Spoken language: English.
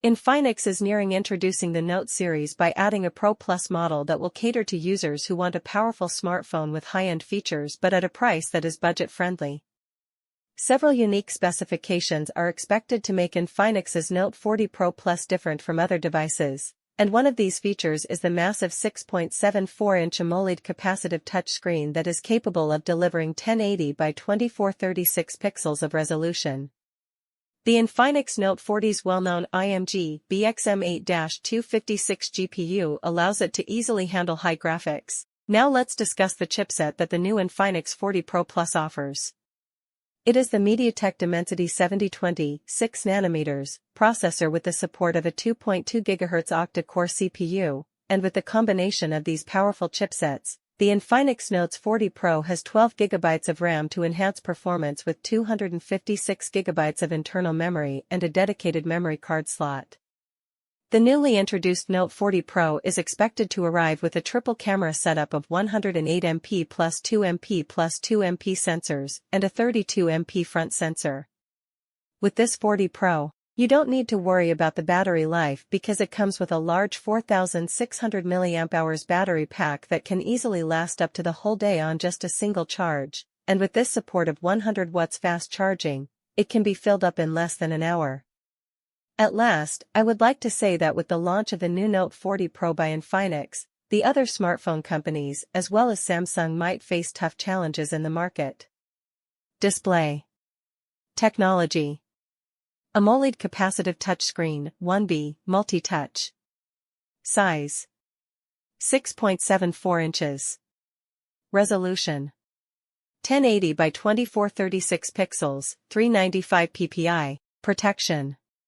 Infinix is nearing introducing the Note series by adding a Pro Plus model that will cater to users who want a powerful smartphone with high-end features but at a price that is budget-friendly. Several unique specifications are expected to make Infinix's Note 40 Pro Plus different from other devices, and one of these features is the massive 6.74-inch AMOLED capacitive touchscreen that is capable of delivering 1080 by 2436 pixels of resolution. The Infinix Note 40's well-known IMG BXM8-256 GPU allows it to easily handle high graphics. Now let's discuss the chipset that the new Infinix 40 Pro Plus offers. It is the MediaTek Dimensity 7020 6nm processor with the support of a 2.2 GHz octa-core CPU, and with the combination of these powerful chipsets, the Infinix Note 40 Pro has 12 GB of RAM to enhance performance with 256 GB of internal memory and a dedicated memory card slot. The newly introduced Note 40 Pro is expected to arrive with a triple camera setup of 108MP plus 2MP plus 2MP sensors and a 32MP front sensor. With this 40 Pro, you don't need to worry about the battery life because it comes with a large 4600 mAh battery pack that can easily last up to the whole day on just a single charge, and with this support of 100 watts fast charging, it can be filled up in less than an hour. At last, I would like to say that with the launch of the new Note 40 Pro by Infinix, the other smartphone companies as well as Samsung might face tough challenges in the market. Display technology. AMOLED capacitive touchscreen, 1B, multi-touch. Size 6.74 inches. Resolution 1080 by 2436 pixels, 395 ppi. Protection